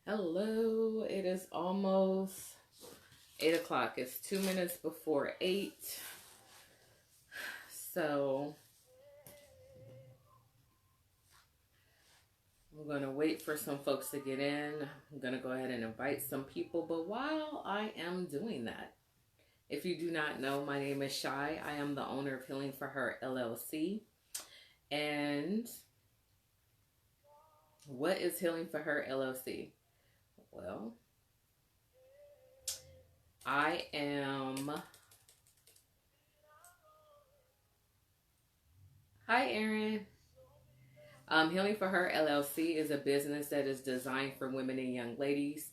Hello, it is almost 8 o'clock. It's 2 minutes before 8. So I'm going to wait for some folks to get in. I'm going to go ahead and invite some people. But while I am doing that, if you do not know, my name is Shy. I am the owner of Healing for Her LLC. And what is Healing for Her LLC? Well, I am... Hi, Erin. Healing for Her LLC is a business that is designed for women and young ladies.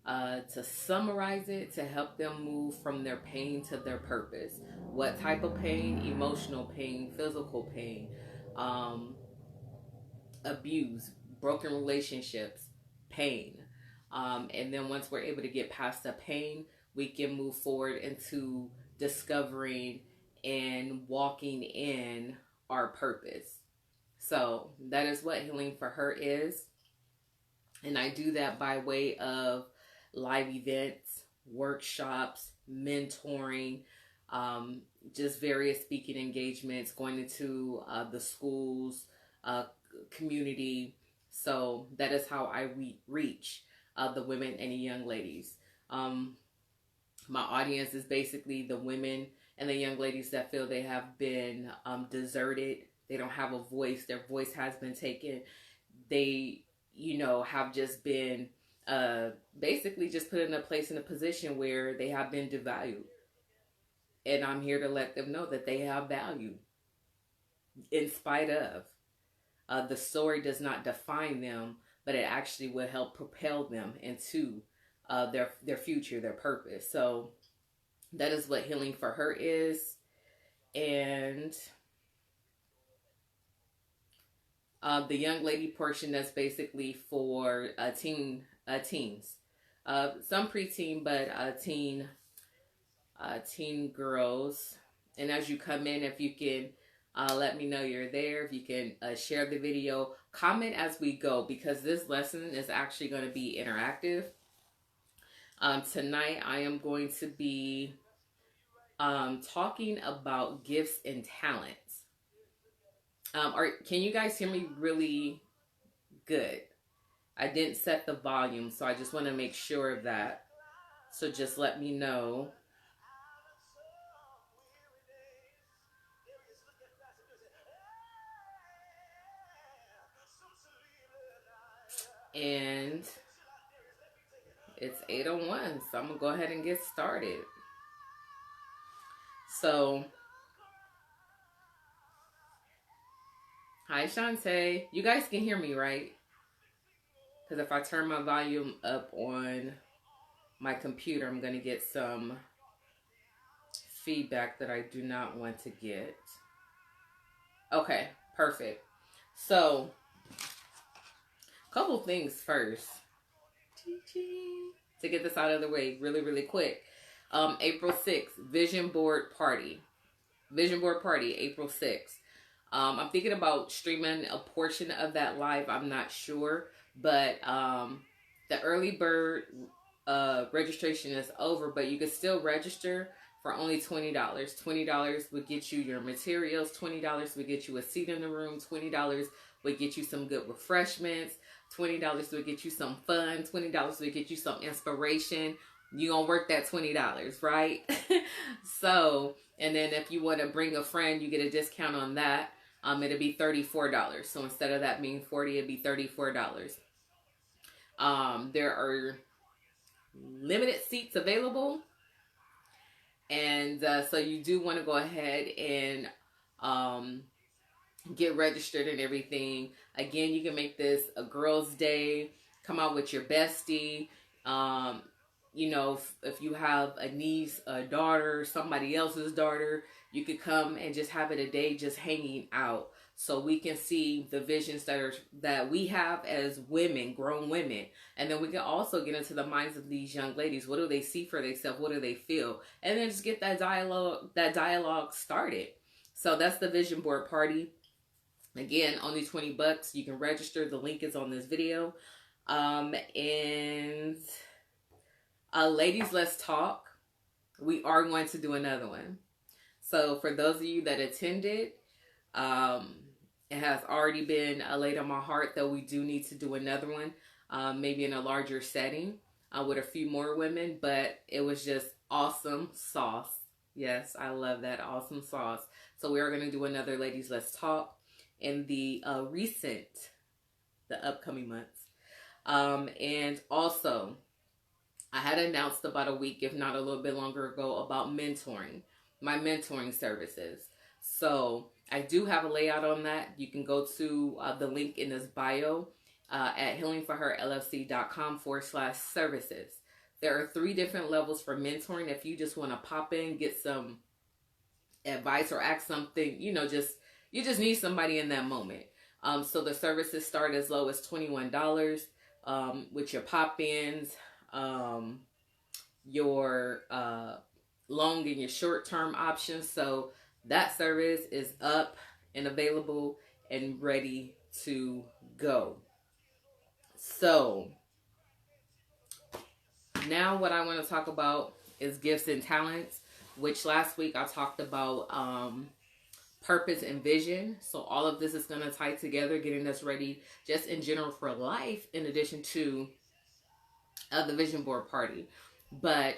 To summarize it, to help them move from their pain to their purpose. What type of pain? Emotional pain, physical pain, abuse, broken relationships, pain. And then once we're able to get past the pain, we can move forward into discovering and walking in our purpose. So that is what Healing for Her is. And I do that by way of live events, workshops, mentoring, just various speaking engagements, going into the schools, community. So that is how I reach the women and the young ladies. My audience is basically the women and the young ladies that feel they have been deserted. They don't have a voice. Their voice has been taken. They, have just been basically just put in a position where they have been devalued. And I'm here to let them know that they have value in spite of. The story does not define them, but it actually will help propel them into their future, their purpose. So that is what Healing for Her is. And the young lady portion, that's basically for teens. Some preteen, but teen girls. And as you come in, if you can let me know you're there, if you can share the video, comment as we go, because this lesson is actually going to be interactive. Tonight I am going to be talking about gifts and talents. Can you guys hear me really good? I didn't set the volume, so I just want to make sure of that. So just let me know. And it's 8:01, so I'm going to go ahead and get started. So, hi Shantae. You guys can hear me, right? Because if I turn my volume up on my computer, I'm going to get some feedback that I do not want to get. Okay, perfect. So, a couple things first. To get this out of the way really, really quick. April 6th, Vision Board Party. Vision Board Party, April 6th. I'm thinking about streaming a portion of that live. I'm not sure. But the early bird registration is over, but you can still register for only $20. $20 would get you your materials. $20 would get you a seat in the room. $20 would get you some good refreshments. $20 would get you some fun. $20 would get you some inspiration. You're going to work that $20, right? So, and then if you want to bring a friend, you get a discount on that. It'll be $34. So instead of that being $40, it'd be $34. There are limited seats available. And so you do want to go ahead and get registered and everything. Again, you can make this a girls' day. Come out with your bestie. If you have a niece, a daughter, somebody else's daughter, you could come and just have it a day just hanging out, so we can see the visions that we have as women, grown women. And then we can also get into the minds of these young ladies. What do they see for themselves? What do they feel? And then just get that dialogue started. So that's the Vision Board Party. Again, only $20. You can register. The link is on this video. And ladies, let's talk. We are going to do another one. So for those of you that attended, it has already been laid on my heart that we do need to do another one, maybe in a larger setting with a few more women. But it was just awesome sauce. Yes, I love that, awesome sauce. So we are going to do another Ladies Let's Talk in the upcoming months. And also, I had announced about a week, if not a little bit longer ago, about mentoring, my mentoring services. So I do have a layout on that. You can go to the link in this bio at healingforherllc.com/services. There are 3 different levels for mentoring. If you just want to pop in, get some advice or ask something, you just need somebody in that moment. So the services start as low as $21 with your pop-ins, your long and your short-term options. So that service is up and available and ready to go. So now what I want to talk about is gifts and talents, which last week I talked about purpose and vision. So all of this is going to tie together, getting us ready just in general for life, in addition to the vision board party. But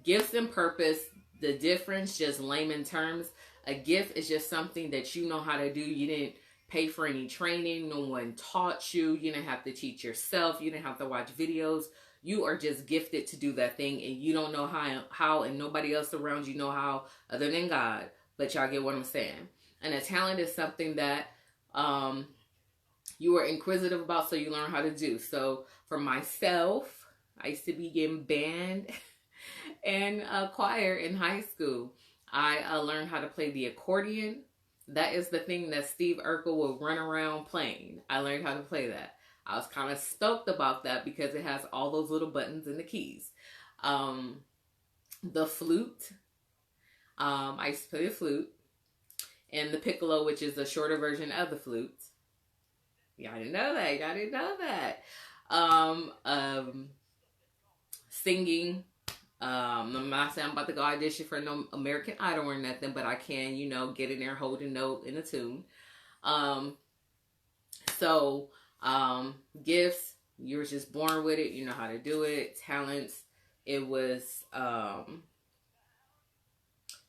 gifts and purpose, the difference, just layman terms, a gift is just something that you know how to do. You didn't pay for any training. No one taught you. You didn't have to teach yourself. You didn't have to watch videos. You are just gifted to do that thing, and you don't know how, and nobody else around you know how other than God. But y'all get what I'm saying. And a talent is something that you are inquisitive about, so you learn how to do. So for myself, I used to be in band and choir in high school. I learned how to play the accordion. That is the thing that Steve Urkel would run around playing. I learned how to play that. I was kind of stoked about that because it has all those little buttons and the keys. The flute. I used to play the flute. And the piccolo, which is the shorter version of the flute. Y'all didn't know that. Y'all didn't know that. Singing. I'm not saying I'm about to go audition for no American Idol or nothing, but I can, get in there, hold a note in a tune. Gifts, you were just born with it. You know how to do it. Talents, it was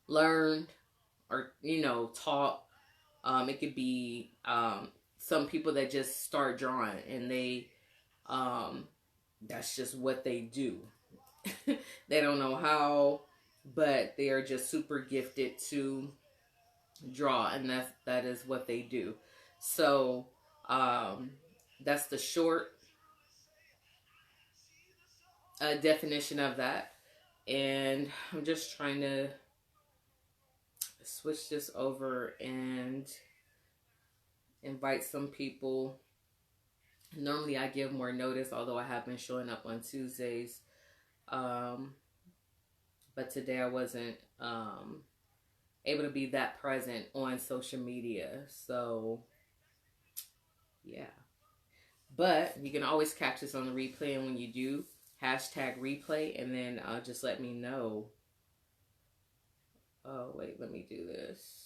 learned or, taught. It could be some people that just start drawing and they, that's just what they do. They don't know how, but they are just super gifted to draw, and that is what they do. So that's the short definition of that. And I'm just trying to switch this over and invite some people. Normally I give more notice, although I have been showing up on Tuesdays. But today I wasn't able to be that present on social media. So, yeah. But you can always catch this on the replay. And when you do, #replay. And then just let me know. Oh, wait, let me do this.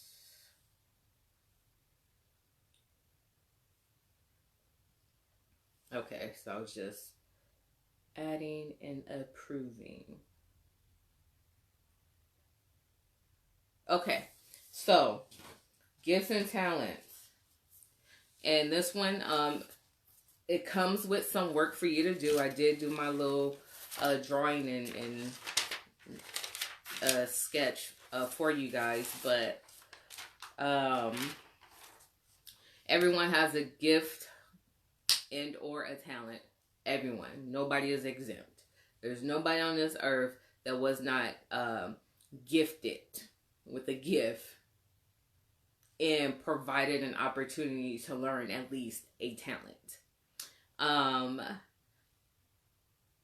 Okay, so I was just adding and approving. Okay, so gifts and talents. And this one, it comes with some work for you to do. I did do my little drawing and sketch for you guys, but everyone has a gift and or a talent. Everyone. Nobody is exempt. There's nobody on this earth that was not gifted with a gift and provided an opportunity to learn at least a talent.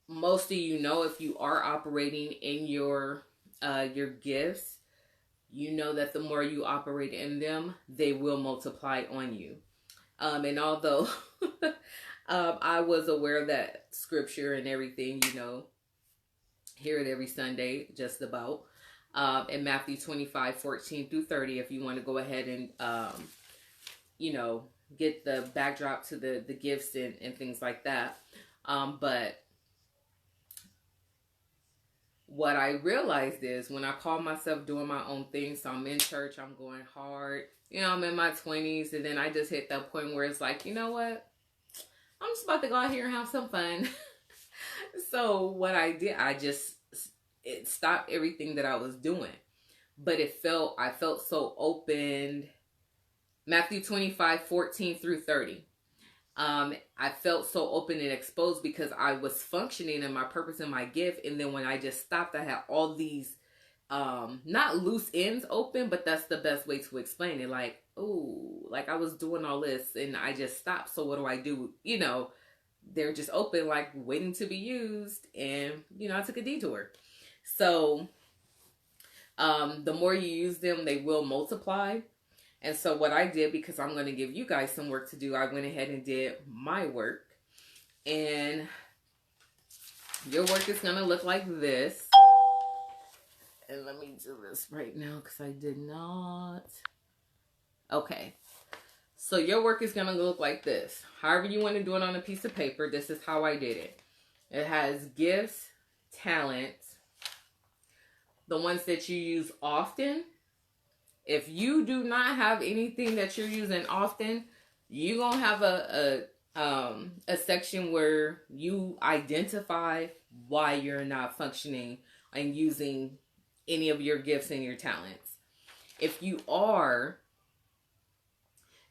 Most of you know, if you are operating in your gifts, you know that the more you operate in them, they will multiply on you. And although I was aware of that scripture and everything, hear it every Sunday, just about. In Matthew 25:14-30, if you want to go ahead and, get the backdrop to the gifts and things like that. But what I realized is when I call myself doing my own thing, so I'm in church, I'm going hard, I'm in my 20s, and then I just hit that point where it's like, you know what? I'm just about to go out here and have some fun. So what I did, it stopped everything that I was doing. But I felt so open. Matthew 25:14-30. I felt so open and exposed because I was functioning in my purpose and my gift. And then when I just stopped, I had all these, not loose ends open, but that's the best way to explain it. Like, I was doing all this and I just stopped. So what do I do? They're just open, like waiting to be used. And, I took a detour. So, the more you use them, they will multiply. And so what I did, because I'm going to give you guys some work to do, I went ahead and did my work. And your work is going to look like this. And let me do this right now because I did not. Okay. So your work is going to look like this. However you want to do it on a piece of paper, this is how I did it. It has gifts, talents, the ones that you use often. If you do not have anything that you're using often, you're going to have a section where you identify why you're not functioning and using any of your gifts and your talents. If you are,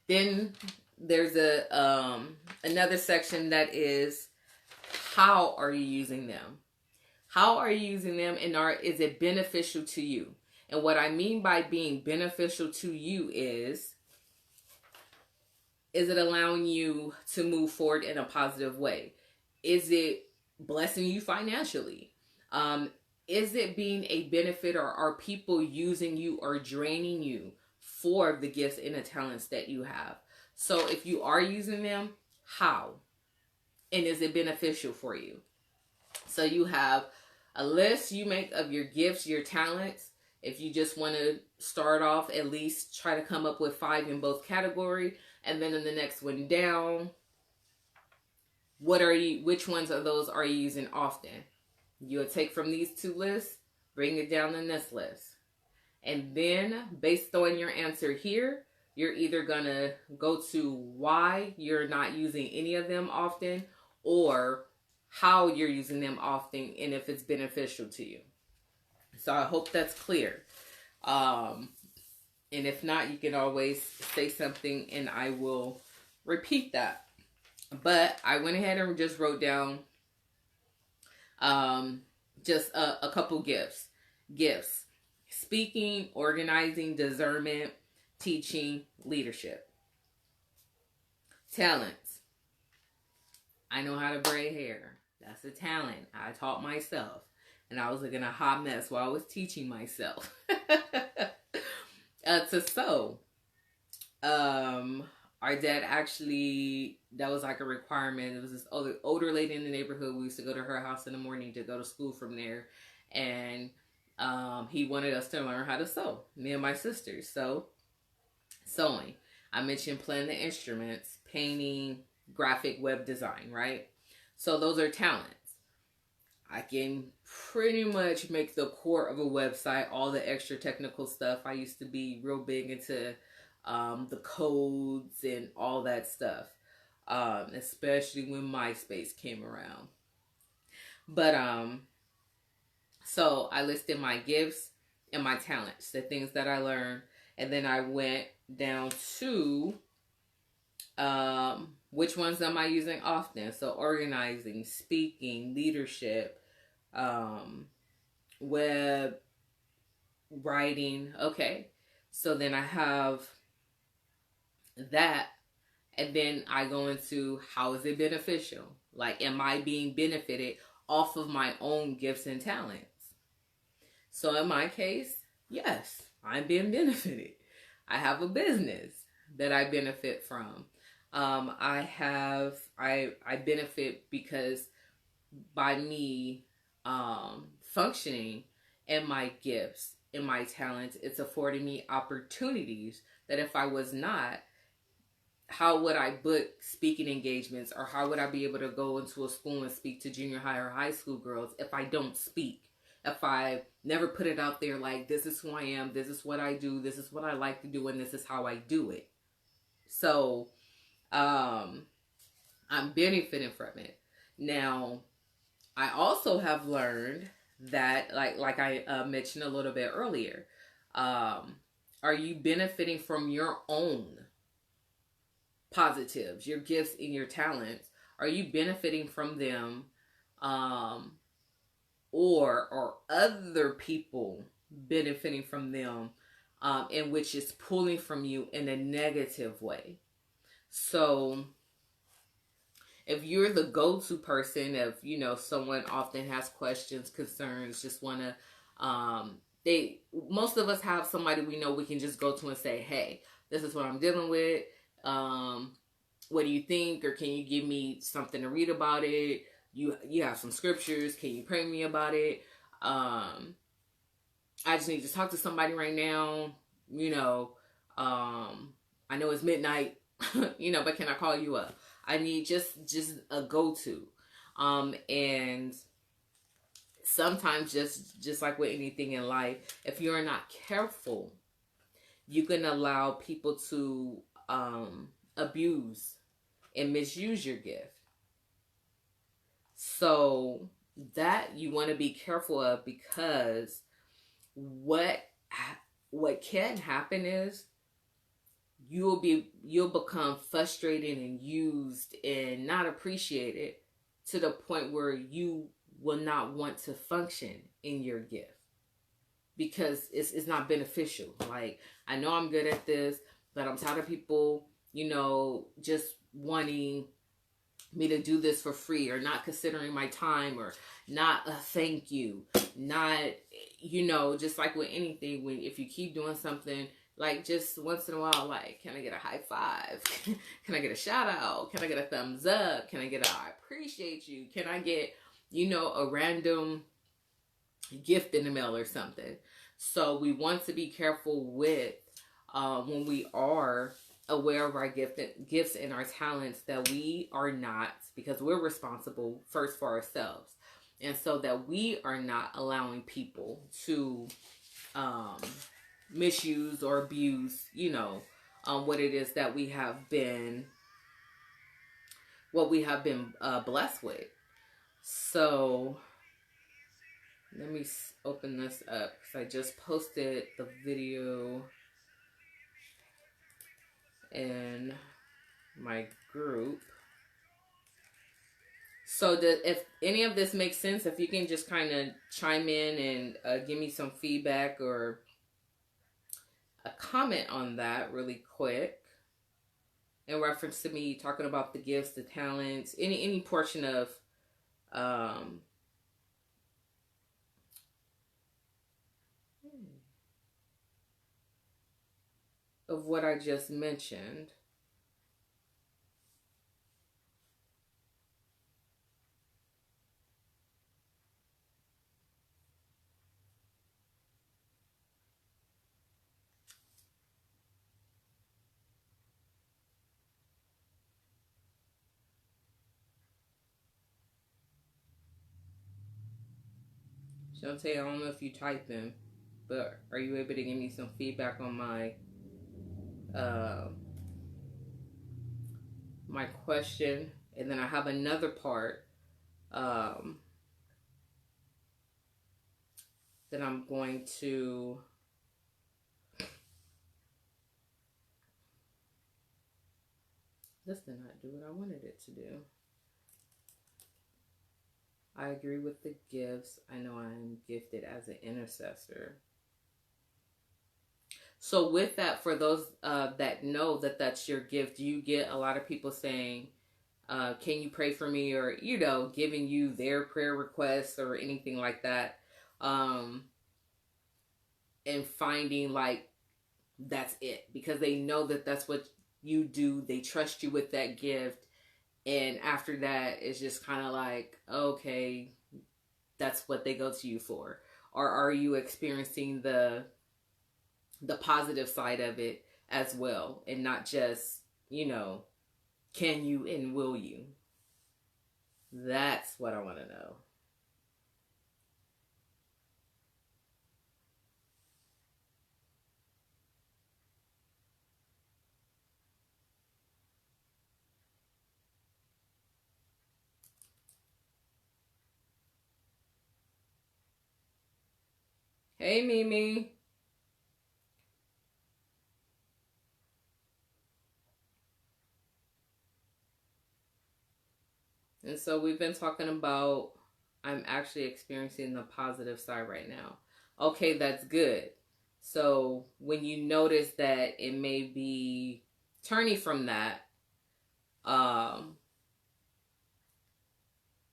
then there's another section that is, how are you using them? How are you using them, and is it beneficial to you? And what I mean by being beneficial to you is it allowing you to move forward in a positive way? Is it blessing you financially? Is it being a benefit, or are people using you or draining you for the gifts and the talents that you have? So if you are using them, how? And is it beneficial for you? So you have a list you make of your gifts, your talents. If you just want to start off, at least try to come up with 5 in both category. And then in the next one down, which ones of those are you using often? You'll take from these 2 lists, bring it down in this list. And then based on your answer here, you're either going to go to why you're not using any of them often, or how you're using them often and if it's beneficial to you. So I hope that's clear. And if not, you can always say something and I will repeat that. But I went ahead and just wrote down just a couple gifts. Gifts: speaking, organizing, discernment, teaching, leadership. Talents: I know how to braid hair. That's a talent. I taught myself. And I was looking a hot mess while I was teaching myself. To sew. Our dad actually, that was like a requirement. It was this older lady in the neighborhood. We used to go to her house in the morning to go to school from there. And he wanted us to learn how to sew. Me and my sisters. So, sewing. I mentioned playing the instruments, painting, graphic web design, right? So those are talents. I can pretty much make the core of a website, all the extra technical stuff. I used to be real big into the codes and all that stuff, especially when MySpace came around. But so I listed my gifts and my talents, the things that I learned, and then I went down to which ones am I using often? So organizing, speaking, leadership, web, writing. Okay. So then I have that. And then I go into how is it beneficial? Like, am I being benefited off of my own gifts and talents? So in my case, yes, I'm being benefited. I have a business that I benefit from. I benefit because by me functioning in my gifts, in my talents, it's affording me opportunities that if I was not, how would I book speaking engagements, or how would I be able to go into a school and speak to junior high or high school girls if I don't speak? If I never put it out there like, this is who I am, this is what I do, this is what I like to do, and this is how I do it. So, I'm benefiting from it. Now, I also have learned that, like I mentioned a little bit earlier, are you benefiting from your own positives, your gifts and your talents? Are you benefiting from them, or are other people benefiting from them, in which is pulling from you in a negative way? So if you're the go-to person, if someone often has questions, concerns, just want to, most of us have somebody we know we can just go to and say, hey, this is what I'm dealing with. What do you think? Or can you give me something to read about it? You have some scriptures. Can you pray me about it? I just need to talk to somebody right now. I know it's midnight, but can I call you up? I need just a go-to. And sometimes just like with anything in life, if you're not careful, you can allow people to abuse and misuse your gift. So that you want to be careful of, because what can happen is you'll become frustrated and used and not appreciated to the point where you will not want to function in your gift, because it's not beneficial. Like, I know I'm good at this, but I'm tired of people, just wanting me to do this for free, or not considering my time, or not a thank you, not, just like with anything, if you keep doing something, like, just once in a while, like, can I get a high five? Can I get a shout out? Can I get a thumbs up? Can I get I appreciate you? Can I get, a random gift in the mail or something? So we want to be careful with, when we are aware of our gifts and our talents, that we are not, because we're responsible first for ourselves. And so that we are not allowing people to, misuse or abuse, what it is that we have been blessed with. So let me open this up, because I just posted the video in my group. So if any of this makes sense, if you can just kind of chime in and give me some feedback or a comment on that really quick, in reference to me talking about the gifts, the talents, any portion of what I just mentioned. Shantae, I don't know if you typed in, but are you able to give me some feedback on my my question? And then I have another part that I'm going to this did not do what I wanted it to do. I agree with the gifts. I know I'm gifted as an intercessor. So with that, for those that know that that's your gift, you get a lot of people saying, can you pray for me? Or, giving you their prayer requests or anything like that. And finding like that's it, because they know that that's what, you do, they trust you with that gift, and after that it's just kind of like, okay, that's what they go to you for? Or are you experiencing the positive side of it as well, and not just, can you and will you? That's what I want to know. Hey, Mimi. And so we've been talking about, I'm actually experiencing the positive side right now. Okay, that's good. So when you notice that it may be turning from that, um,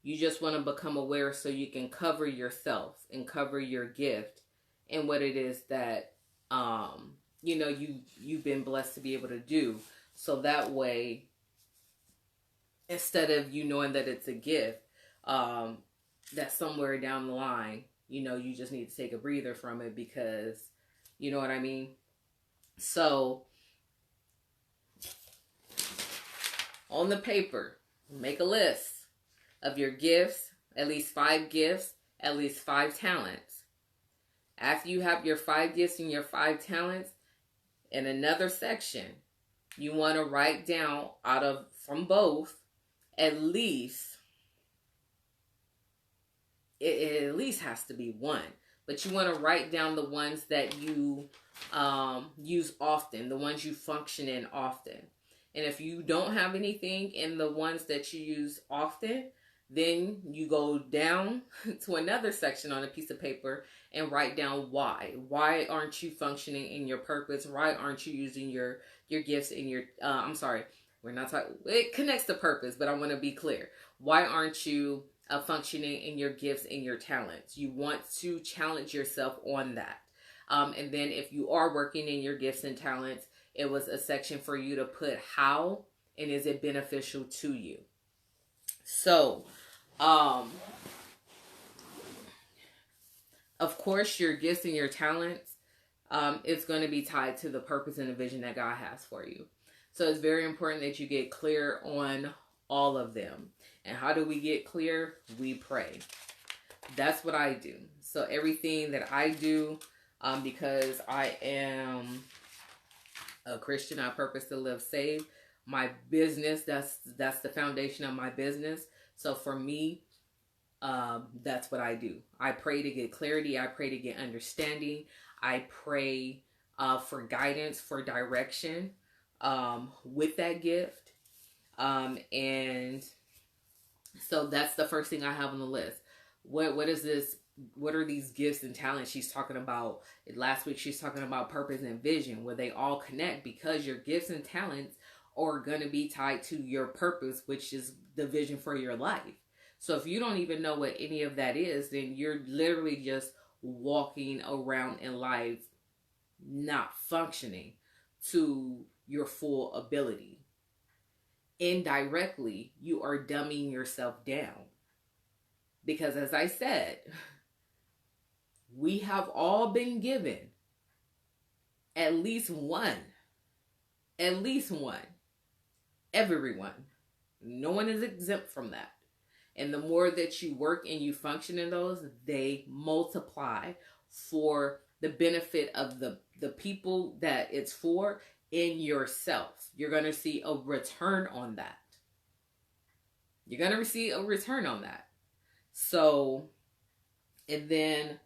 you just want to become aware so you can cover yourself and cover your gift and what it is that you've been blessed to be able to do. So that way, instead of you knowing that it's a gift, that somewhere down the line, you just need to take a breather from it, because you know what I mean? So on the paper, make a list of your gifts, at least 5 gifts, at least 5 talents. After you have your 5 gifts and your 5 talents, in another section, you want to write down from both, at least, it at least has to be 1. But you want to write down the ones that you use often, the ones you function in often. And if you don't have anything in the ones that you use often, then you go down to another section on a piece of paper and write down why. Why aren't you functioning in your purpose? Why aren't you using your gifts in your, I'm sorry, we're not talking, it connects to purpose, but I want to be clear. Why aren't you functioning in your gifts and your talents? You want to challenge yourself on that. And then if you are working in your gifts and talents, it was a section for you to put how and is it beneficial to you. So, of course, your gifts and your talents, it's going to be tied to the purpose and the vision that God has for you. So it's very important that you get clear on all of them. And how do we get clear? We pray. That's what I do. So everything that I do, because I am a Christian, I purpose to live saved. My business, that's the foundation of my business. So for me, that's what I do. I pray to get clarity. I pray to get understanding. I pray for guidance, for direction with that gift. And so that's the first thing I have on the list. What is this? What are these gifts and talents she's talking about? Last week she's talking about purpose and vision, where they all connect, because your gifts and talents are going to be tied to your purpose, which is the vision for your life. So if you don't even know what any of that is, then you're literally just walking around in life not functioning to your full ability. Indirectly, you are dumbing yourself down. Because as I said, we have all been given at least one. At least one. Everyone. No one is exempt from that. And the more that you work and you function in those, they multiply for the benefit of the people that it's for, in yourself. You're going to see a return on that. You're going to receive a return on that. So, and then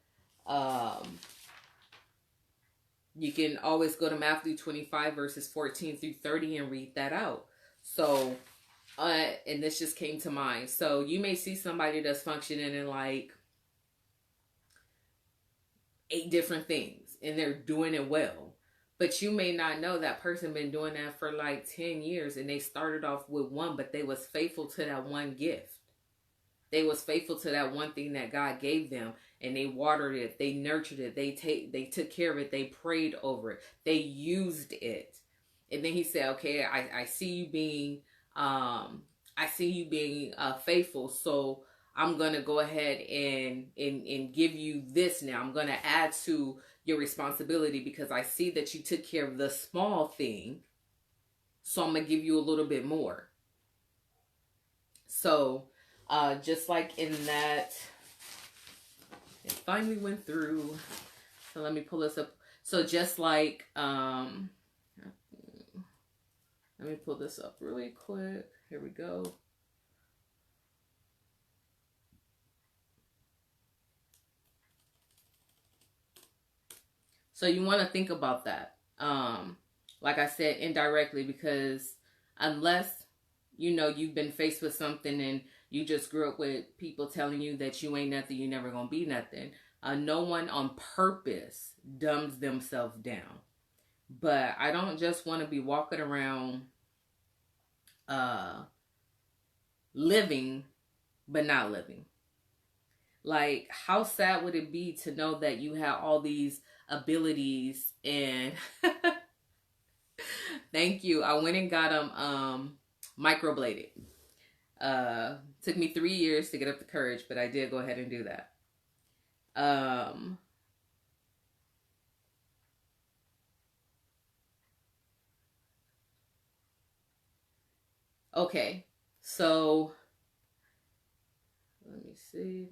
you can always go to Matthew 25 verses 14 through 30 and read that out. So, and this just came to mind. So you may see somebody that's functioning in like 8 different things and they're doing it well. But you may not know that person been doing that for like 10 years and they started off with one, but they was faithful to that one gift. They was faithful to that one thing that God gave them, and they watered it, they nurtured it, they took care of it, they prayed over it, they used it. And then he said, okay, I see you being, faithful. So I'm going to go ahead and give you this now. I'm going to add to your responsibility because I see that you took care of the small thing. So I'm going to give you a little bit more. So, just like in that, it finally went through. So let me pull this up. So just like, let me pull this up really quick. Here we go. So you want to think about that. Like I said, indirectly, because unless, you know, you've been faced with something and you just grew up with people telling you that you ain't nothing, you never gonna be nothing. No one on purpose dumbs themselves down. But I don't just want to be walking around living, but not living. Like, how sad would it be to know that you have all these abilities and thank you. I went and got them microbladed. Took me 3 years to get up the courage, but I did go ahead and do that. Okay, so let me see.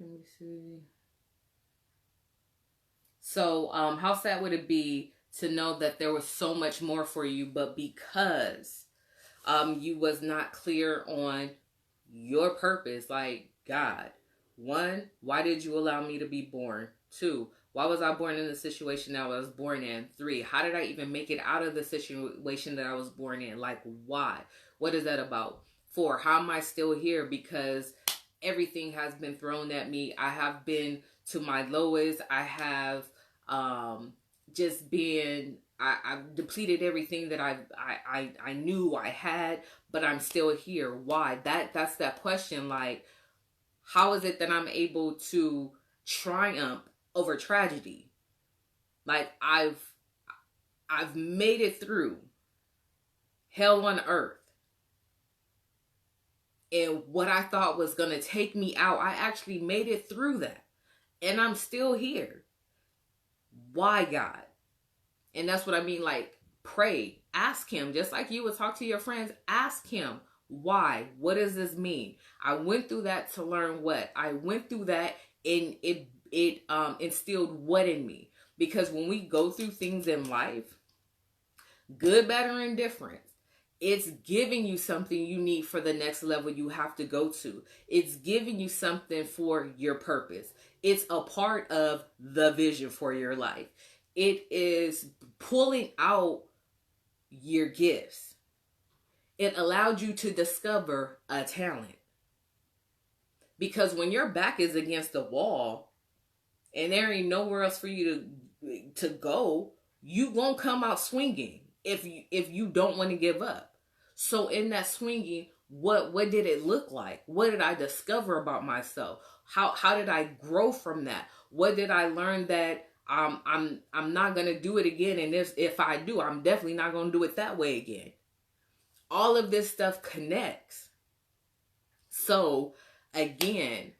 So, how sad would it be to know that there was so much more for you, but because you was not clear on your purpose, like, God, 1, why did you allow me to be born? 2, why was I born in the situation that I was born in? 3, how did I even make it out of the situation that I was born in? Like, why? What is that about? 4, how am I still here? Because everything has been thrown at me. I have been to my lowest. I have just been, I've depleted everything that I knew I had, but I'm still here. Why? That's that question. Like, how is it that I'm able to triumph over tragedy? Like, I've made it through hell on earth. And what I thought was going to take me out, I actually made it through that. And I'm still here. Why, God? And that's what I mean. Like, pray. Ask him. Just like you would talk to your friends. Ask him. Why? What does this mean? I went through that to learn what? I went through that and it instilled what in me? Because when we go through things in life, good, bad, or indifferent, it's giving you something you need for the next level you have to go to. It's giving you something for your purpose. It's a part of the vision for your life. It is pulling out your gifts. It allowed you to discover a talent. Because when your back is against the wall and there ain't nowhere else for you to go, you won't come out swinging if you don't want to give up. So in that swinging, what did it look like? What did I discover about myself? How did I grow from that? What did I learn that I'm not gonna do it again? And if I do, I'm definitely not gonna do it that way again. All of this stuff connects. So again,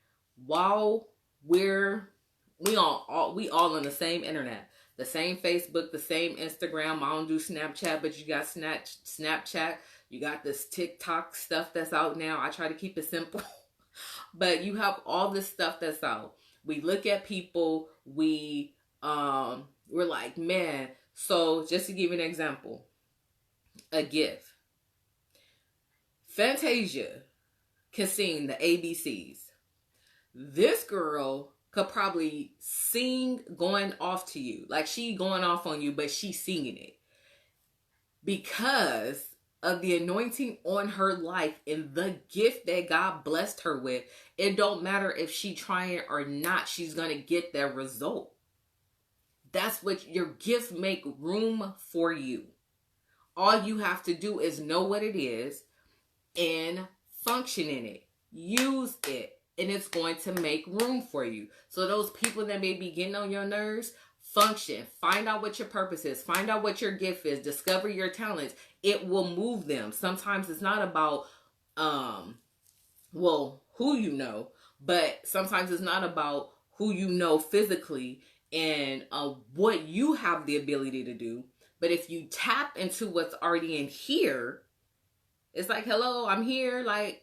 while we all on the same internet, the same Facebook, the same Instagram. I don't do Snapchat, but you got Snapchat. You got this TikTok stuff that's out now. I try to keep it simple. But you have all this stuff that's out. We look at people, we're like, man. So just to give you an example, a gift. Fantasia can sing the ABCs. This girl could probably sing going off to you. Like, she going off on you, but she's singing it. Because of the anointing on her life and the gift that God blessed her with, it don't matter if she trying or not, she's going to get that result. That's what your gifts make room for you. All you have to do is know what it is and function in it. Use it. And it's going to make room for you. So those people that may be getting on your nerves, function. Find out what your purpose is. Find out what your gift is. Discover your talents. it will move them. Sometimes it's not about, who you know, but sometimes it's not about who you know physically and what you have the ability to do. But if you tap into what's already in here, it's like, hello, I'm here. Like,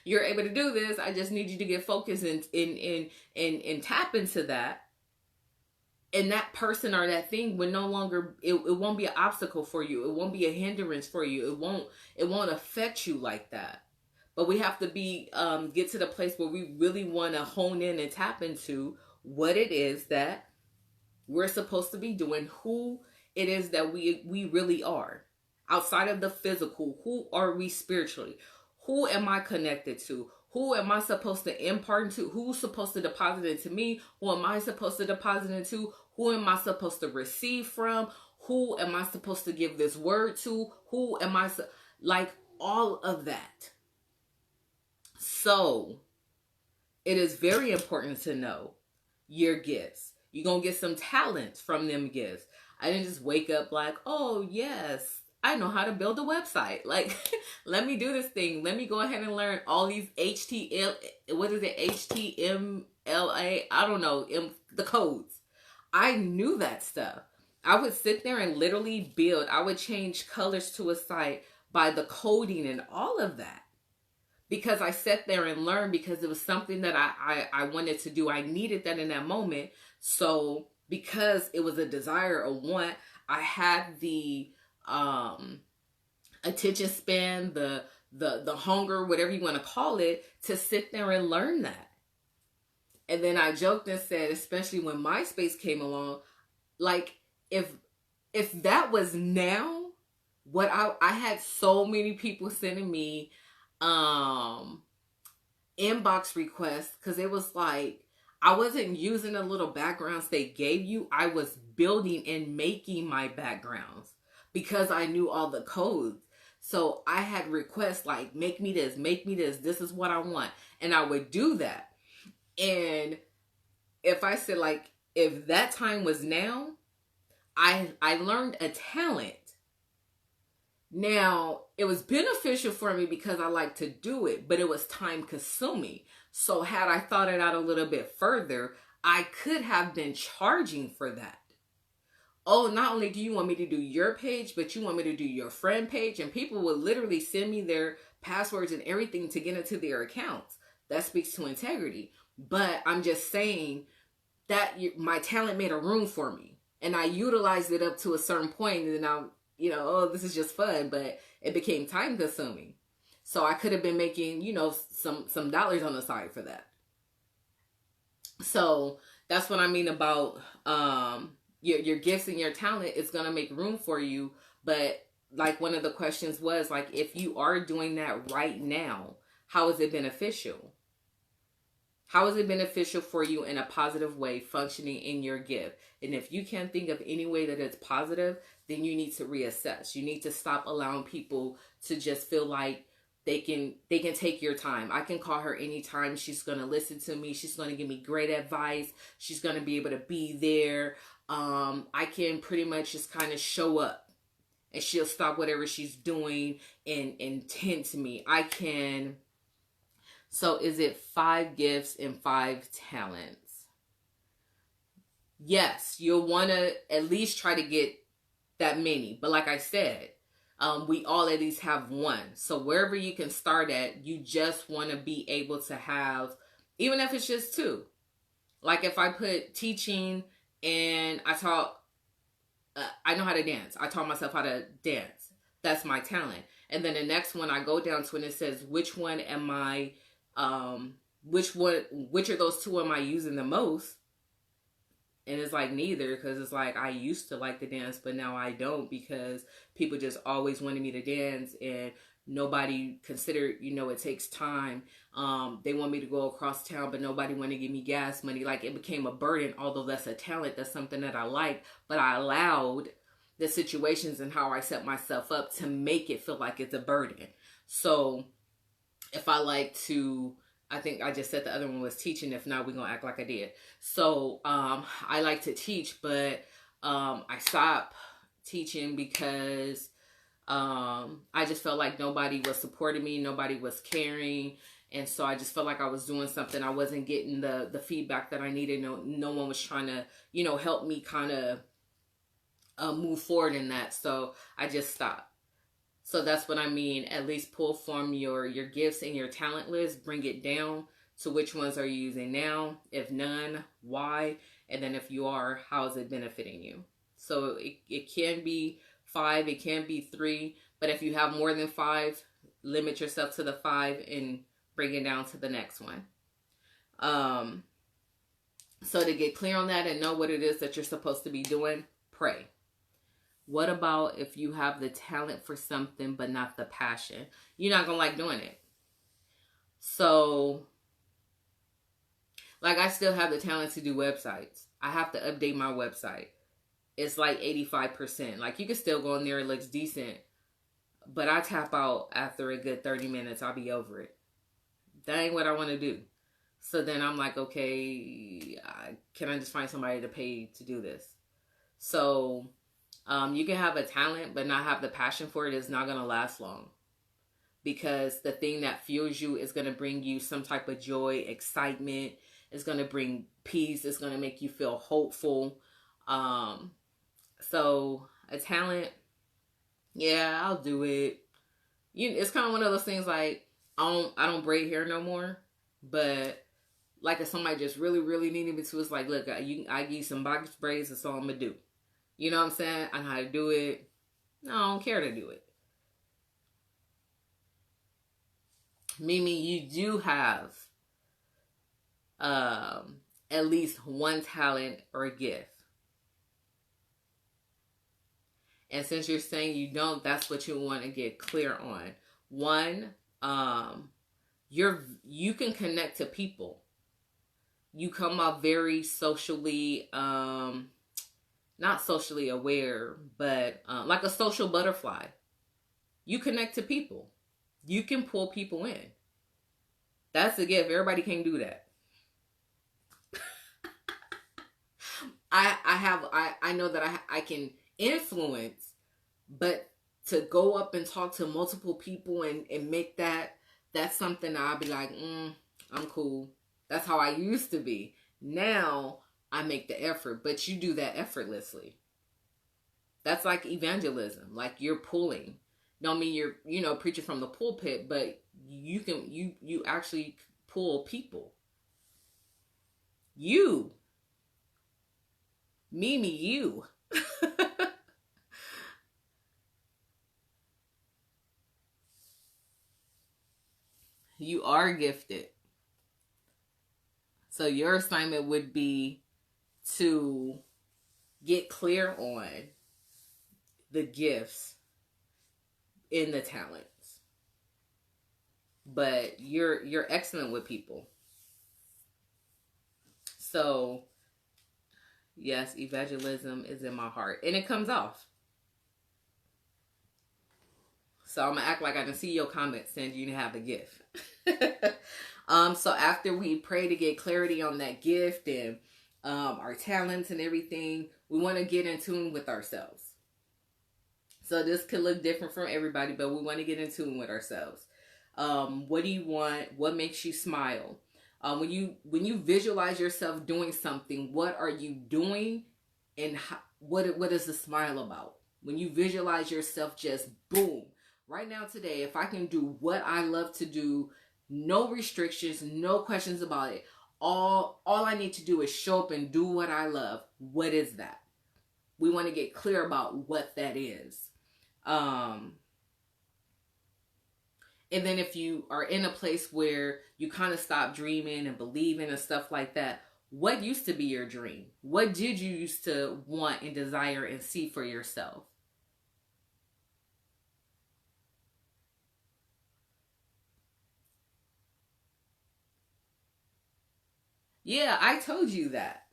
you're able to do this. I just need you to get focused and tap into that. And that person or that thing will no longer, it won't be an obstacle for you. It won't be a hindrance for you. It won't affect you like that. But we have to get to the place where we really want to hone in and tap into what it is that we're supposed to be doing, who it is that we really are. Outside of the physical, who are we spiritually? Who am I connected to? Who am I supposed to impart into? Who's supposed to deposit into me? Who am I supposed to deposit into? Who am I supposed to receive from? Who am I supposed to give this word to? Who am I, like all of that. So it is very important to know your gifts. You're going to get some talents from them gifts. I didn't just wake up like, oh yes, I know how to build a website. Like, let me do this thing. Let me go ahead and learn all these HTML, HTMLA, I don't know, the codes. I knew that stuff. I would sit there and literally build. I would change colors to a site by the coding and all of that. Because I sat there and learned, because it was something that I wanted to do. I needed that in that moment. So because it was a desire, a want, I had the attention span, the hunger, whatever you want to call it, to sit there and learn that. And then I joked and said, especially when MySpace came along, like if that was now, what I had so many people sending me inbox requests, because it was like I wasn't using the little backgrounds they gave you. I was building and making my backgrounds because I knew all the codes. So I had requests like, make me this, this is what I want. And I would do that. And if I said, like, if that time was now, I learned a talent. Now, it was beneficial for me because I like to do it, but it was time consuming. So had I thought it out a little bit further, I could have been charging for that. Oh, not only do you want me to do your page, but you want me to do your friend page. And people would literally send me their passwords and everything to get into their accounts. That speaks to integrity. But I'm just saying that my talent made a room for me. And I utilized it up to a certain point. And then I'm, oh, this is just fun. But it became time consuming. So I could have been making, some dollars on the side for that. So that's what I mean about your gifts and your talent is going to make room for you. But like one of the questions was like, if you are doing that right now, how is it beneficial? How is it beneficial for you in a positive way, functioning in your gift? And if you can't think of any way that it's positive, then you need to reassess. You need to stop allowing people to just feel like they can take your time. I can call her anytime. She's going to listen to me. She's going to give me great advice. She's going to be able to be there. I can pretty much just kind of show up and she'll stop whatever she's doing and tend to me. So is it 5 gifts and 5 talents? Yes, you'll want to at least try to get that many. But like I said, we all at least have one. So wherever you can start at, you just want to be able to have, even if it's just 2. Like if I put teaching and I know how to dance. I taught myself how to dance. That's my talent. And then the next one I go down to and it says, which one am I, which of those 2 am I using the most? And it's like neither, because it's like I used to like to dance, but now I don't, because people just always wanted me to dance and nobody considered, it takes time. They want me to go across town, but nobody wanted to give me gas money. Like it became a burden, although that's a talent. That's something that I like, but I allowed the situations and how I set myself up to make it feel like it's a burden. So if I like to, I think I just said the other one was teaching. If not, we're going to act like I did. So I like to teach, but I stopped teaching because I just felt like nobody was supporting me, nobody was caring, and so I just felt like I was doing something. I wasn't getting the feedback that I needed. No one was trying to, help me kind of move forward in that. So I just stopped. So that's what I mean. At least pull from your gifts and your talent list, bring it down to which ones are you using now, if none, why, and then if you are, how is it benefiting you? So it can be 5, it can be 3, but if you have more than 5, limit yourself to the 5 and bring it down to the next one. So to get clear on that and know what it is that you're supposed to be doing, pray. What about if you have the talent for something but not the passion? You're not going to like doing it. So, like, I still have the talent to do websites. I have to update my website. It's like 85%. Like, you can still go in there, it looks decent, but I tap out after a good 30 minutes. I'll be over it. That ain't what I want to do. So then I'm like, okay, can I just find somebody to pay to do this? So you can have a talent but not have the passion for it. Is not going to last long, because the thing that fuels you is going to bring you some type of joy, excitement. It's going to bring peace. It's going to make you feel hopeful. So a talent, yeah, I'll do it. It's kind of one of those things like, I don't braid hair no more, but like if somebody just really, really needed me to, it's like, look, I give you some box braids, that's all I'm going to do. You know what I'm saying? I know how to do it. No, I don't care to do it. Mimi, you do have at least one talent or a gift. And since you're saying you don't, that's what you want to get clear on. One, you can connect to people. You come up very socially, not socially aware, but like a social butterfly. You connect to people. You can pull people in. That's a gift. Everybody can't do that. I know that I can influence, but to go up and talk to multiple people and make that's something that I'll be like, I'm cool. That's how I used to be. Now I make the effort, but you do that effortlessly. That's like evangelism. Like, you're pulling. Don't mean you're preaching from the pulpit, but you actually pull people. You. Mimi, you. You are gifted. So your assignment would be to get clear on the gifts in the talents. But you're excellent with people. So yes, evangelism is in my heart, and it comes off. So I'm gonna act like I can see your comments saying you have a gift. So after we pray to get clarity on that gift and our talents and everything, we want to get in tune with ourselves. So this could look different from everybody, but we want to get in tune with ourselves. What do you want? What makes you smile? When you visualize yourself doing something, what are you doing, and what is the smile about? When you visualize yourself just boom, right now today, if I can do what I love to do, no restrictions, no questions about it. All I need to do is show up and do what I love. What is that? We want to get clear about what that is. And then if you are in a place where you kind of stop dreaming and believing and stuff like that, what used to be your dream? What did you used to want and desire and see for yourself? Yeah, I told you that.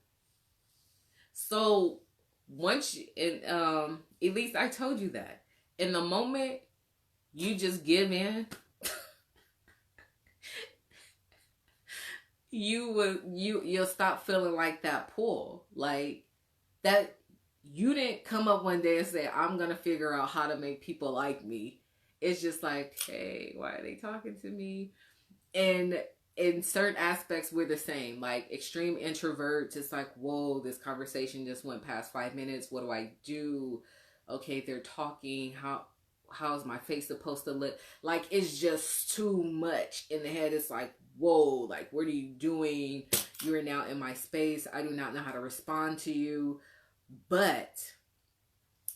So once you, and at least I told you that. In the moment you just give in, you'll stop feeling like that pull, like that. You didn't come up one day and say, I'm going to figure out how to make people like me. It's just like, hey, why are they talking to me? And in certain aspects, we're the same. Like extreme introverts, it's like, whoa, this conversation just went past 5 minutes. What do I do? Okay, they're talking. How's my face supposed to look? Like, it's just too much in the head. It's like, whoa, like, what are you doing? You are now in my space. I do not know how to respond to you. But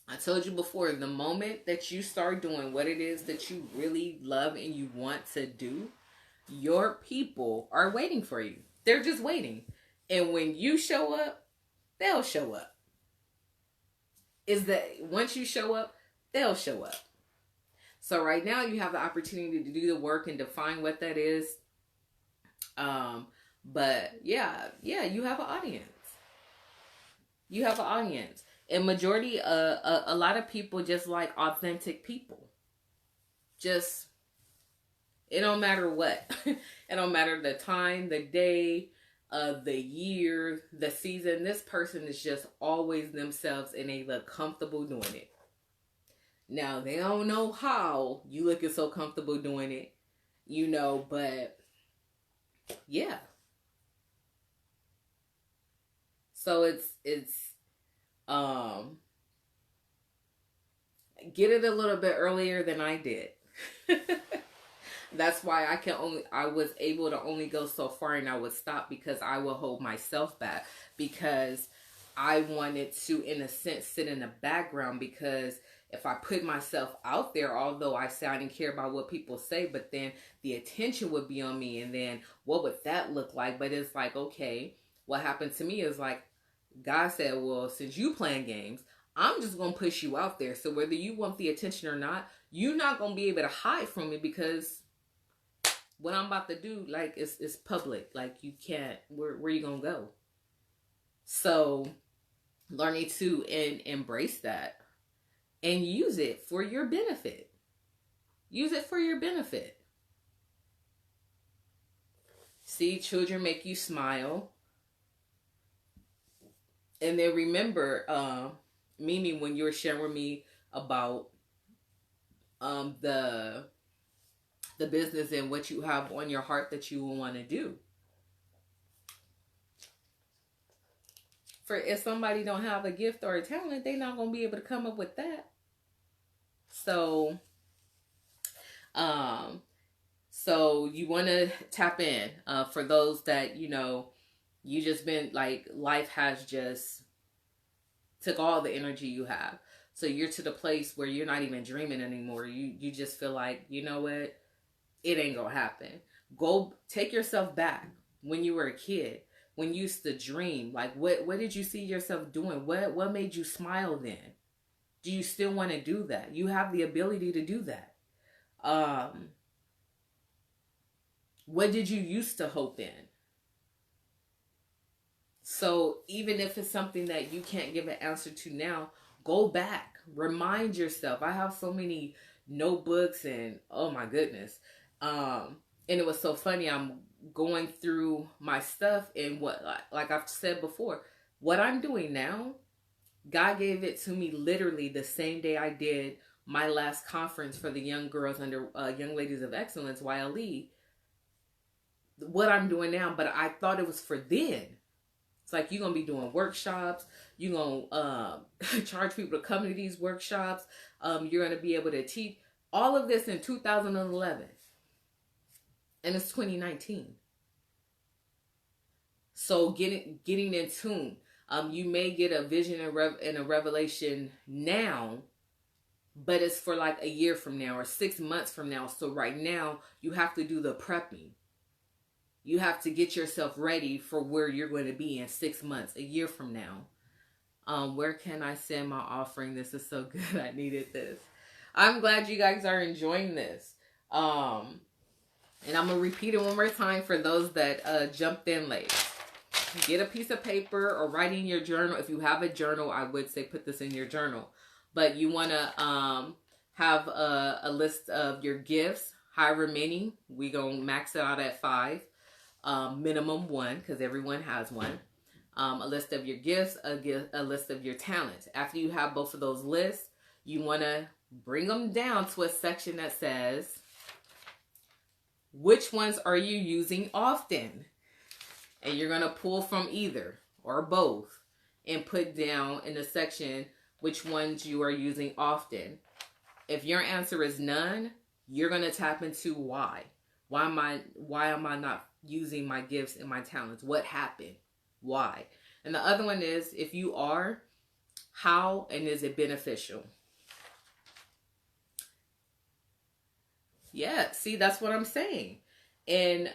I told you before, the moment that you start doing what it is that you really love and you want to do, your people are waiting for you. They're just waiting. And when you show up, they'll show up. Is that once you show up, they'll show up. So right now you have the opportunity to do the work and define what that is. But yeah, you have an audience. You have an audience. And majority, a lot of people just like authentic people. Just, it don't matter what. It don't matter the time, the day, the year, the season. This person is just always themselves and they look comfortable doing it. Now, they don't know how you looking so comfortable doing it, you know, but yeah. So it's get it a little bit earlier than I did. That's why I was able to only go so far and I would stop because I will hold myself back because I wanted to, in a sense, sit in the background because if I put myself out there, although I say I didn't care about what people say, but then the attention would be on me and then what would that look like? But it's like, okay, what happened to me is like, God said, well, since you playing games, I'm just going to push you out there. So whether you want the attention or not, you're not going to be able to hide from it because what I'm about to do, like, it's public. Like, you can't, where you going to go? So learning to embrace that and use it for your benefit. Use it for your benefit. See, children make you smile. And then remember, Mimi, when you were sharing with me about the business and what you have on your heart that you will want to do. For if somebody don't have a gift or a talent, they're not going to be able to come up with that. So you want to tap in for those that, you know, you just been like, life has just took all the energy you have. So you're to the place where you're not even dreaming anymore. You just feel like, you know what? It ain't gonna happen. Go take yourself back when you were a kid, when you used to dream. Like what did you see yourself doing? What made you smile then? Do you still want to do that? You have the ability to do that. What did you used to hope in? So even if it's something that you can't give an answer to now, go back. Remind yourself. I have so many notebooks and oh my goodness. And it was so funny. I'm going through my stuff and what, like I've said before, what I'm doing now, God gave it to me literally the same day I did my last conference for the young girls under Young Ladies of Excellence, YLE. What I'm doing now, but I thought it was for then. It's like you're going to be doing workshops. You're going to charge people to come to these workshops. You're going to be able to teach all of this in 2011. And it's 2019. So getting in tune. You may get a vision and a revelation now, but it's for like a year from now or 6 months from now. So right now you have to do the prepping. You have to get yourself ready for where you're going to be in 6 months, a year from now. Where can I send my offering? This is so good. I needed this. I'm glad you guys are enjoying this. And I'm going to repeat it one more time for those that jumped in late. Get a piece of paper or write in your journal. If you have a journal, I would say put this in your journal. But you want to have a list of your gifts, however many. We're going to max it out at 5. Minimum 1, because everyone has one. a list of your gifts, a list of your talents. After you have both of those lists, you want to bring them down to a section that says, which ones are you using often? And you're going to pull from either or both and put down in the section which ones you are using often. If your answer is none, you're going to tap into why. Why am I not using my gifts and my talents? What happened? Why? And the other one is, if you are, how and is it beneficial? Yeah, see, that's what I'm saying. And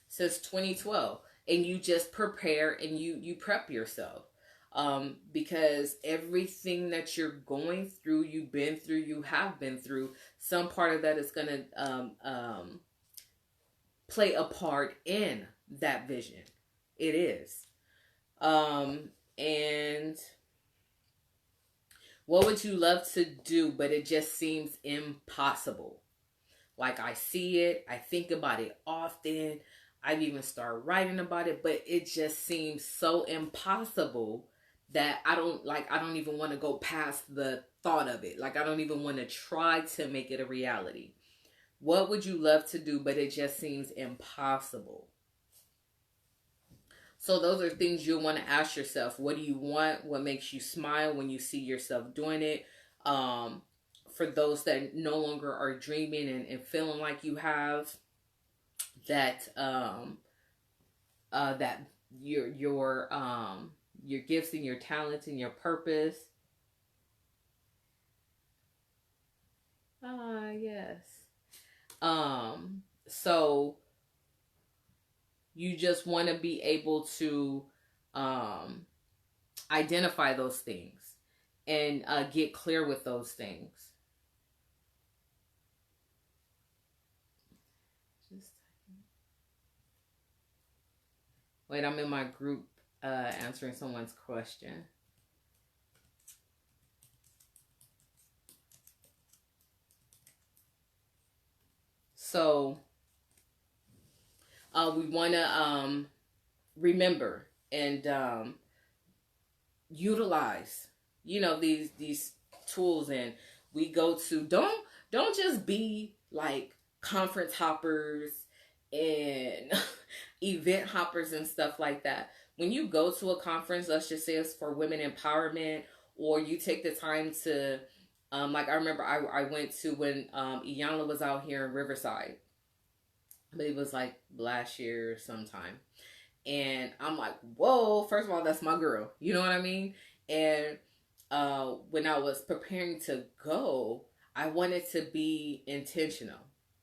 since 2012, and you just prepare and you prep yourself. Because everything that you're going through, you've been through, you have been through, some part of that is going to play a part in that vision. It is. And what would you love to do, but it just seems impossible? Like, I see it, I think about it often, I've even started writing about it, but it just seems so impossible that I don't even want to go past the thought of it. Like, I don't even want to try to make it a reality. What would you love to do, but it just seems impossible? So those are things you'll want to ask yourself. What do you want? What makes you smile when you see yourself doing it? For those that no longer are dreaming and feeling like you have that, that your gifts and your talents and your purpose. Yes. So you just want to be able to identify those things and get clear with those things. Wait, I'm in my group answering someone's question. So we want to remember and utilize, these tools, and we go to don't just be like conference hoppers and event hoppers and stuff like that. When you go to a conference, let's just say it's for women empowerment, or you take the time to, like I remember I went to when Iyanla was out here in Riverside. I believe it was like last year sometime. And I'm like, whoa, first of all, that's my girl. You know what I mean? And when I was preparing to go, I wanted to be intentional.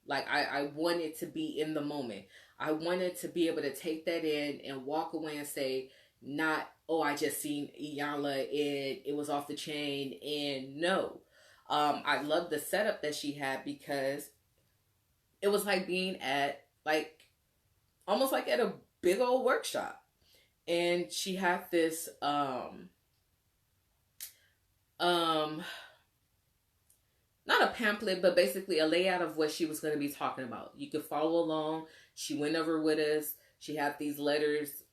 Like, I wanted to be in the moment. I wanted to be able to take that in and walk away and say, not, oh, I just seen Iyanla and it was off the chain. And no, I loved the setup that she had, because it was like being at, like, almost like at a big old workshop. And she had this, not a pamphlet, but basically a layout of what she was going to be talking about. You could follow along. She went over with us. She had these letters.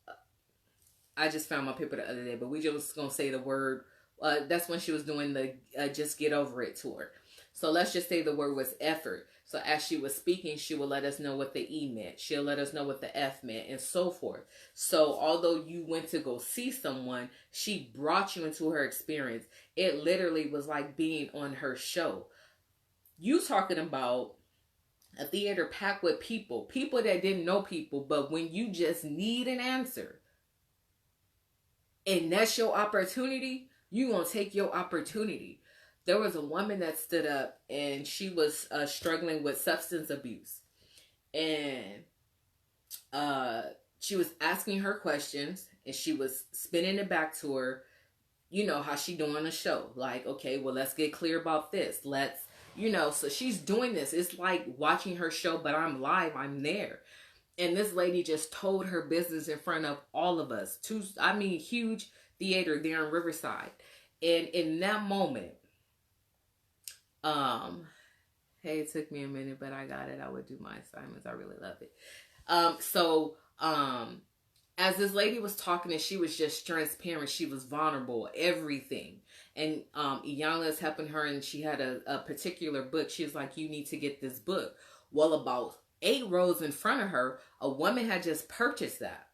I just found my paper the other day, but we just going to say the word. That's when she was doing the Just Get Over It tour. So let's just say the word was effort. So as she was speaking, she would let us know what the E meant. She'll let us know what the F meant, and so forth. So although you went to go see someone, she brought you into her experience. It literally was like being on her show. You talking about a theater packed with people that didn't know people, but when you just need an answer and that's your opportunity, you gonna take your opportunity. There was a woman that stood up and she was struggling with substance abuse, and she was asking her questions and she was spinning it back to her. You know how she doing a show, like, okay, well, let's get clear about this, let's, so she's doing this. It's like watching her show, but I'm live, I'm there. And this lady just told her business in front of all of us. Huge theater there in Riverside. And in that moment, hey, it took me a minute, but I got it. I would do my assignments. I really love it. as this lady was talking and she was just transparent, she was vulnerable, everything. And Iyanla is helping her, and she had a particular book. She was like, you need to get this book. Well, about 8 rows in front of her, a woman had just purchased that.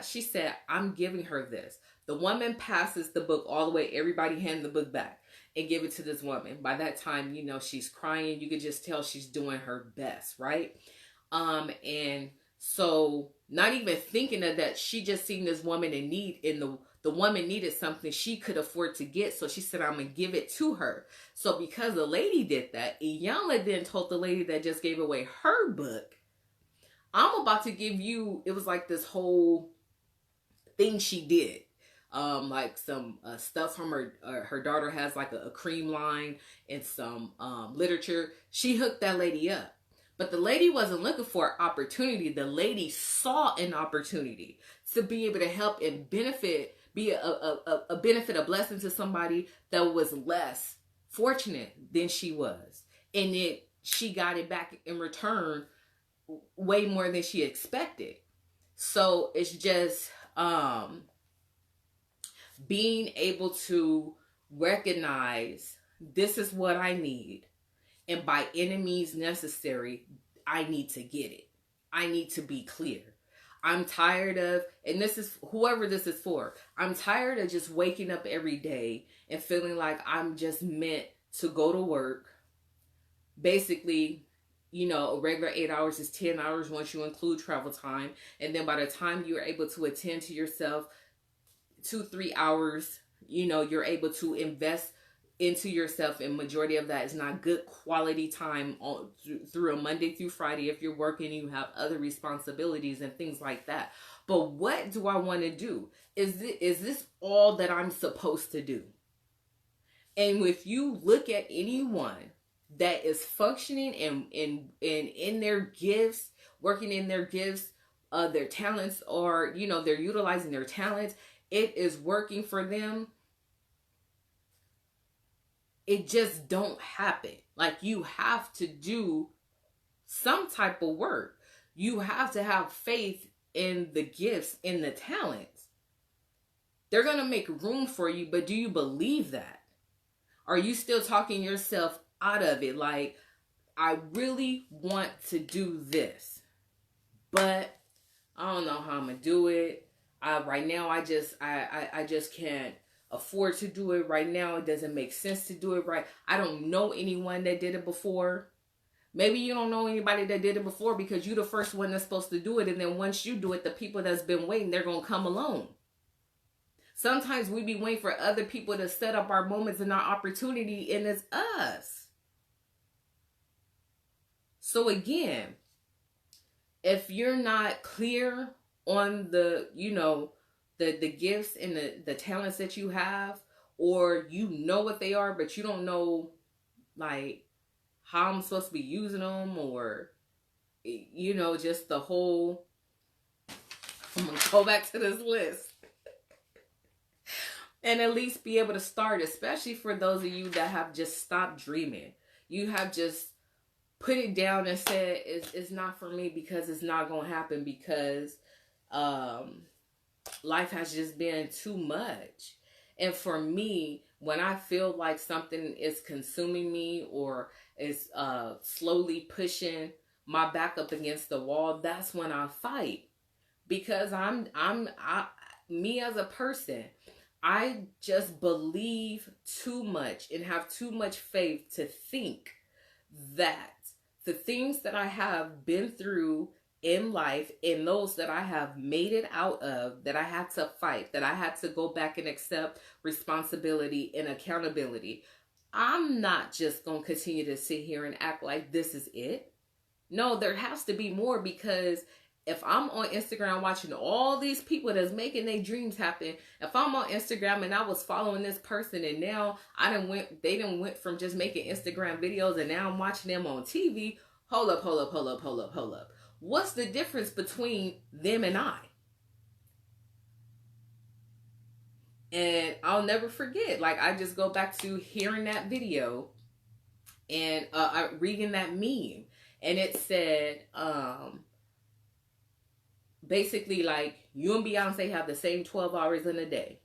She said, I'm giving her this. The woman passes the book all the way. Everybody hand the book back and give it to this woman. By that time, you know, she's crying. You could just tell she's doing her best, right? And so not even thinking of that, she just seen this woman in need, and the woman needed something she could afford to get. So she said, I'm going to give it to her. So because the lady did that, Iyanla then told the lady that just gave away her book, I'm about to give you, it was like this whole thing she did. Like some stuff from her daughter has like a cream line and some literature. She hooked that lady up. But the lady wasn't looking for an opportunity. The lady saw an opportunity to be able to help and benefit, be a benefit, a blessing to somebody that was less fortunate than she was. And she got it back in return way more than she expected. So it's just being able to recognize, this is what I need, and by any means necessary, I need to get it. I need to be clear. I'm tired of, and this is whoever this is for, I'm tired of just waking up every day and feeling like I'm just meant to go to work. Basically, you know, a regular 8 hours is 10 hours once you include travel time. And then by the time you're able to attend to yourself, 2-3 hours, you know, you're able to invest into yourself, and majority of that is not good quality time through a Monday through Friday if you're working, you have other responsibilities and things like that. But what do I want to do? Is this all that I'm supposed to do? And if you look at anyone that is functioning and in their gifts, working in their gifts, their talents, or, you know, they're utilizing their talents, it is working for them, it just don't happen. Like, you have to do some type of work. You have to have faith in the gifts, in the talents. They're going to make room for you, but do you believe that? Are you still talking yourself out of it? Like, I really want to do this, but I don't know how I'm going to do it. Right now, I just can't afford to do it right now. It doesn't make sense to do it right. I don't know anyone that did it before. Maybe you don't know anybody that did it before because you're the first one that's supposed to do it. And then once you do it, the people that's been waiting, they're going to come along. Sometimes we be waiting for other people to set up our moments and our opportunity, and it's us. So again, if you're not clear on the, you know, the gifts and the talents that you have, or you know what they are, but you don't know, like, how I'm supposed to be using them, or, you know, just the whole, I'm going to go back to this list. And at least be able to start, especially for those of you that have just stopped dreaming. You have just put it down and said, it's not for me because it's not going to happen, because life has just been too much. And for me, when I feel like something is consuming me or is slowly pushing my back up against the wall, that's when I fight. Because me as a person, I just believe too much and have too much faith to think that the things that I have been through in life, and those that I have made it out of, that I had to fight, that I had to go back and accept responsibility and accountability, I'm not just going to continue to sit here and act like this is it. No, there has to be more, because if I'm on Instagram watching all these people that's making their dreams happen, if I'm on Instagram and I was following this person and now they done went from just making Instagram videos and now I'm watching them on TV, hold up. What's the difference between them and I? And I'll never forget, like, I just go back to hearing that video and reading that meme, and it said, basically like you and Beyonce have the same 12 hours in a day.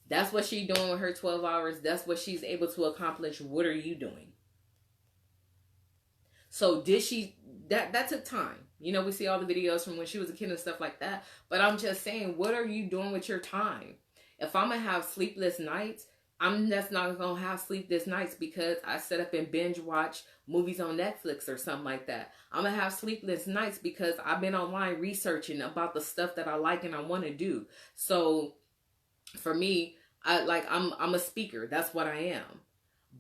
That's what she's doing with her 12 hours. That's what she's able to accomplish. What are you doing? So did she, that took time. You know, we see all the videos from when she was a kid and stuff like that. But I'm just saying, what are you doing with your time? If I'm going to have sleepless nights, I'm just not going to have sleepless nights because I set up and binge watch movies on Netflix or something like that. I'm going to have sleepless nights because I've been online researching about the stuff that I like and I want to do. So for me, I'm a speaker. That's what I am.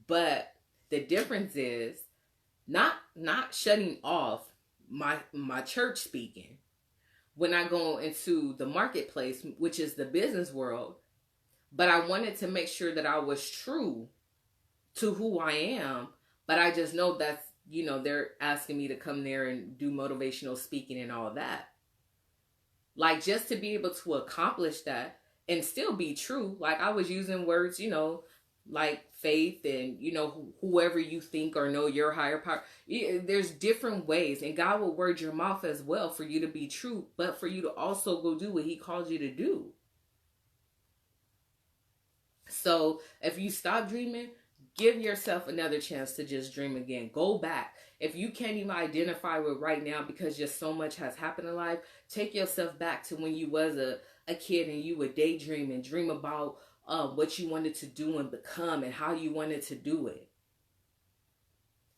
But the difference is not shutting off my church speaking when I go into the marketplace, which is the business world. But I wanted to make sure that I was true to who I am. But I just know that's, you know, they're asking me to come there and do motivational speaking and all that. Like, just to be able to accomplish that and still be true. Like, I was using words, you know, like faith and, you know, whoever you think or know your higher power. There's different ways. And God will word your mouth as well for you to be true, but for you to also go do what he called you to do. So if you stop dreaming, give yourself another chance to just dream again. Go back. If you can't even identify with right now because just so much has happened in life, take yourself back to when you was a kid and you would daydream and dream about what you wanted to do and become and how you wanted to do it.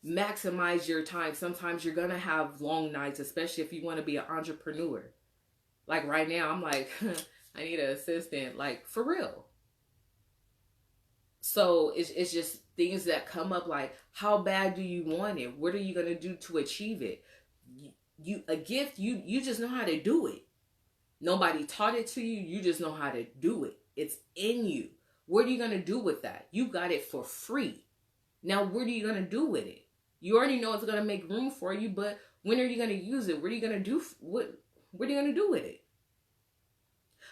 Maximize your time. Sometimes you're going to have long nights, especially if you want to be an entrepreneur. Like right now, I'm like, I need an assistant, like for real. So it's just things that come up like, how bad do you want it? What are you going to do to achieve it? A gift, you just know how to do it. Nobody taught it to you. You just know how to do it. It's in you. What are you going to do with that? You got it for free. Now, what are you going to do with it? You already know it's going to make room for you, but when are you going to use it? What are you going to do? What are you going to do with it?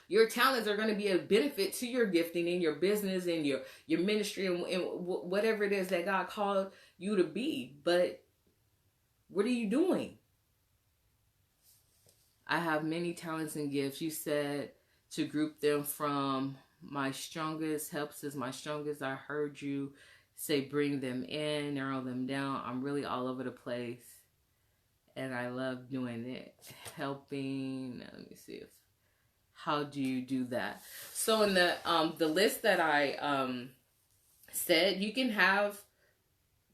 Your talents are going to be a benefit to your gifting in your business and your ministry and whatever it is that God called you to be. But what are you doing? I have many talents and gifts. You said to group them from my strongest. Helps is my strongest. I heard you say bring them in, narrow them down. I'm really all over the place. And I love doing it. Helping. Let me see if. How do you do that? So in the list that I said, you can have,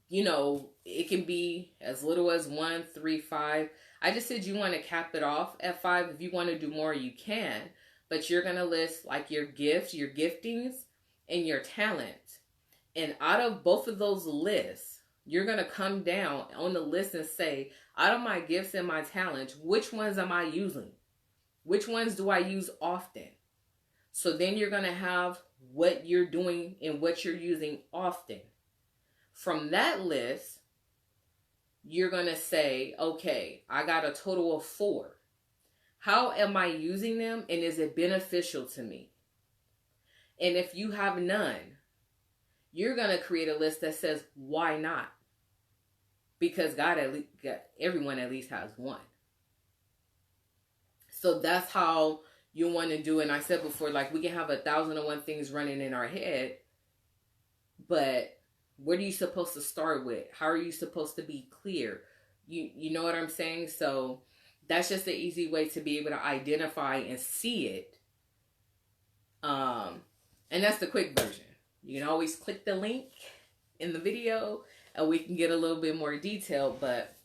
you know, it can be as little as 1, 3, 5. I just said you want to cap it off at 5. If you want to do more, you can. But you're going to list like your gifts, your giftings, and your talent. And out of both of those lists, you're going to come down on the list and say, out of my gifts and my talents, which ones am I using? Which ones do I use often? So then you're going to have what you're doing and what you're using often. From that list, you're going to say, okay, I got a total of 4. How am I using them and is it beneficial to me? And if you have none, you're going to create a list that says, why not? Because everyone at least has one. So that's how you want to do it. And I said before, like we can have 1,001 things running in our head, but what are you supposed to start with? How are you supposed to be clear? You know what I'm saying? So that's just an easy way to be able to identify and see it. And that's the quick version. You can always click the link in the video and we can get a little bit more detail, but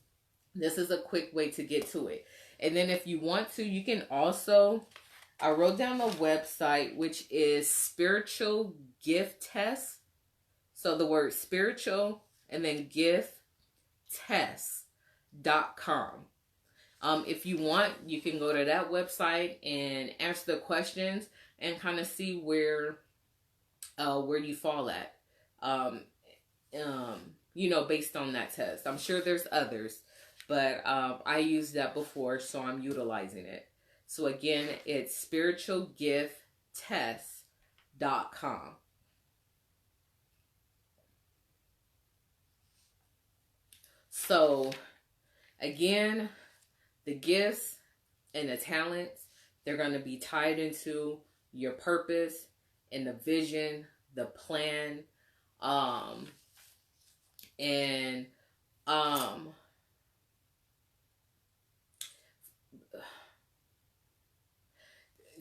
this is a quick way to get to it. And then if you want to, you can also, I wrote down the website, which is Spiritual Gift Test. So the word spiritual and then gifttest.com. If you want, you can go to that website and answer the questions and kind of see where you fall at, you know, based on that test. I'm sure there's others. But I used that before, so I'm utilizing it. So again, it's spiritualgifttest.com. So again, the gifts, and the talents, they're going to be tied into your purpose and the vision, the plan, and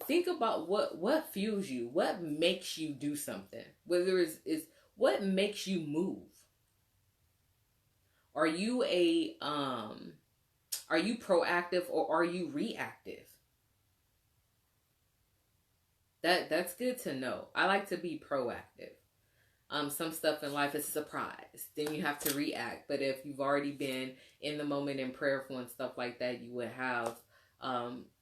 think about what fuels you, what makes you do something, whether it's what makes you move. Are you are you proactive or are you reactive? That's good to know. I like to be proactive. Some stuff in life is a surprise. Then you have to react. But if you've already been in the moment and prayerful and stuff like that, you would have,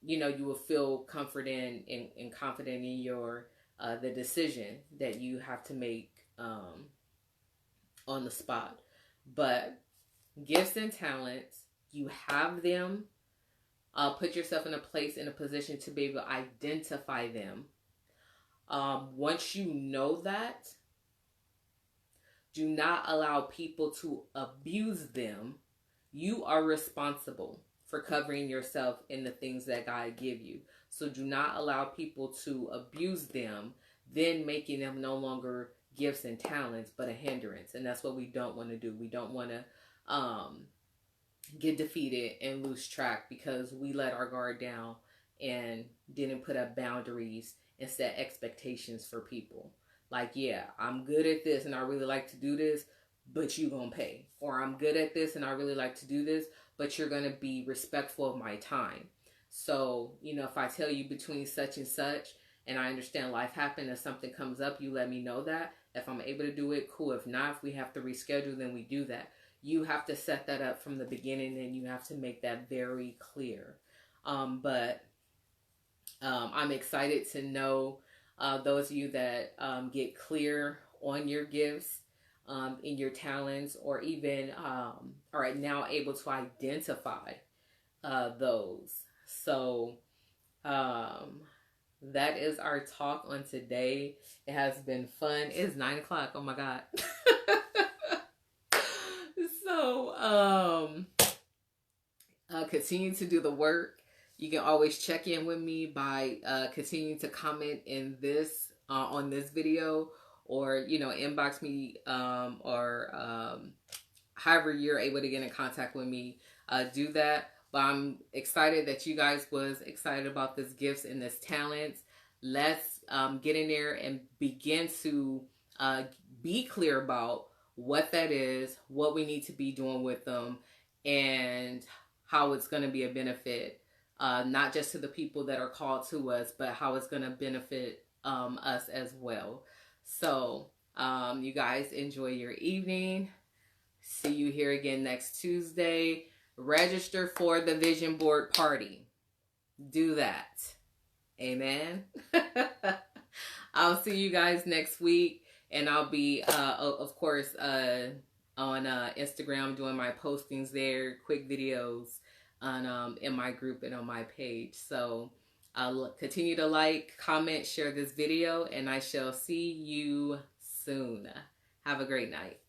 you will feel comforted and confident in your the decision that you have to make on the spot. But gifts and talents, you have them. Put yourself in a position to be able to identify them. Once you know that, do not allow people to abuse them. You are responsible for covering yourself in the things that God give you. So do not allow people to abuse them, then making them no longer gifts and talents, but a hindrance. And that's what we don't want to do. We don't want to get defeated and lose track because we let our guard down and didn't put up boundaries and set expectations for people. Like, yeah, I'm good at this and I really like to do this, but you gonna pay. Or I'm good at this and I really like to do this, but you're gonna be respectful of my time. So, if I tell you between such and such, and I understand life happens, if something comes up, you let me know that. If I'm able to do it, cool. If not, if we have to reschedule, then we do that. You have to set that up from the beginning and you have to make that very clear. But I'm excited to know those of you that get clear on your gifts, in your talents, or even are now able to identify those. So that is our talk on today. It has been fun. It's 9:00. Oh my God. So continue to do the work. You can always check in with me by continuing to comment in this on this video, or inbox me, or however you're able to get in contact with me. Do that. But I'm excited that you guys was excited about this gifts and this talents. Let's get in there and begin to be clear about what that is, what we need to be doing with them, and how it's going to be a benefit. Not just to the people that are called to us, but how it's going to benefit us as well. So, you guys enjoy your evening. See you here again next Tuesday. Register for the vision board party. Do that. Amen. I'll see you guys next week. And I'll be, of course, on Instagram doing my postings there, quick videos on in my group and on my page. So continue to like, comment, share this video, and I shall see you soon. Have a great night.